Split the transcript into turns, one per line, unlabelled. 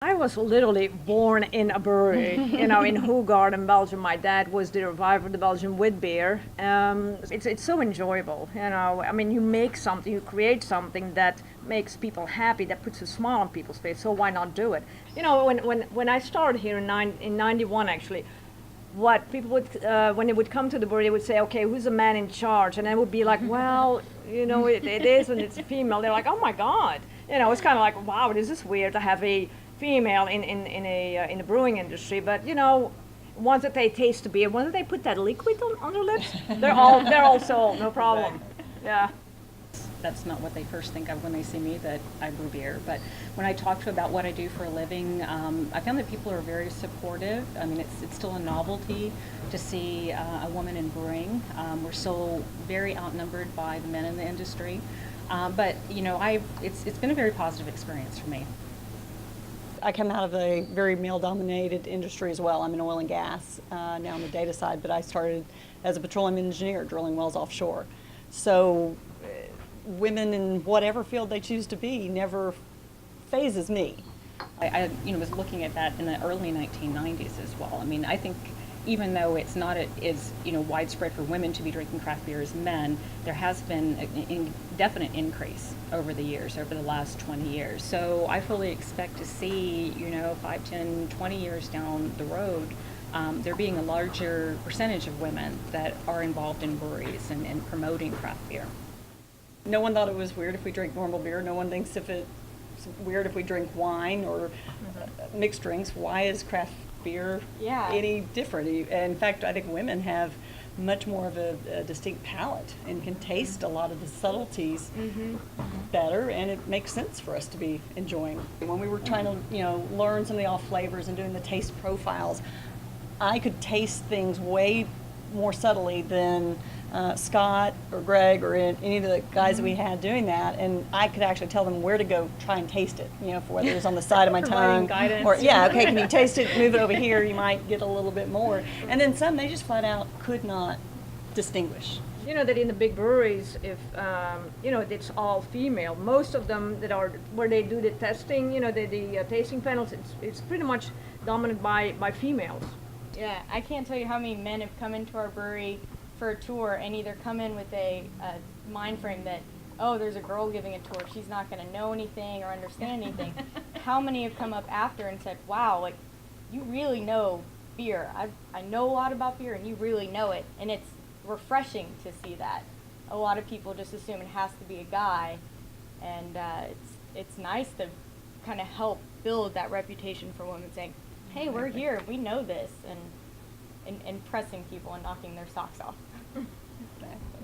I was literally born in a brewery, in Hoegaarden, Belgium. My dad was the reviver of the Belgian wheat beer. It's so enjoyable, I mean, you make something, you create something that makes people happy, that puts a smile on people's face. So why not do it? When I started here in '91, actually, what people would when they would come to the brewery, they would say, okay, who's the man in charge? And I would be like, well, it is, and it's a female. They're like, oh my god, it's kind of like, wow, this is weird to have a female in the brewing industry. But once that they taste the beer, once that they put that liquid on their lips, they're all sold, no problem. Yeah.
That's not what they first think of when they see me, that I brew beer. But when I talk to them about what I do for a living, I found that people are very supportive. I mean, it's still a novelty to see a woman in brewing. We're still very outnumbered by the men in the industry. But it's been a very positive experience for me.
I come out of a very male-dominated industry as well. I'm in oil and gas now on the data side, but I started as a petroleum engineer drilling wells offshore. So women in whatever field they choose to be never phases me.
I was looking at that in the early 1990s as well. I mean, I think even though it's not as widespread for women to be drinking craft beer as men, there has been a definite increase over the years, over the last 20 years. So I fully expect to see, 5, 10, 20 years down the road, there being a larger percentage of women that are involved in breweries and promoting craft beer.
No one thought it was weird if we drink normal beer. No one thinks if it's weird if we drink wine or mixed drinks. Why is craft beer any different? In fact, I think women have much more of a distinct palate and can taste a lot of the subtleties better, and it makes sense for us to be enjoying. When we were trying to learn some of the off flavors and doing the taste profiles, I could taste things way more subtly than Scott or Greg or any of the guys that we had doing that, and I could actually tell them where to go try and taste it, for whether it was on the side of my tongue
guidance.
or okay, can you taste it, move it over here, you might get a little bit more. And then some, they just flat out could not distinguish.
You know that in the big breweries, if it's all female, most of them that are where they do the testing, the tasting panels, it's pretty much dominated by females.
Yeah, I can't tell you how many men have come into our brewery for a tour and either come in with a mind frame that, oh, there's a girl giving a tour, she's not going to know anything or understand anything. How many have come up after and said, wow, like, you really know beer. I know a lot about beer and you really know it. And it's refreshing to see that. A lot of people just assume it has to be a guy, and it's nice to kind of help build that reputation for women, saying, hey, we're here, we know this, and impressing people and knocking their socks off.
Exactly.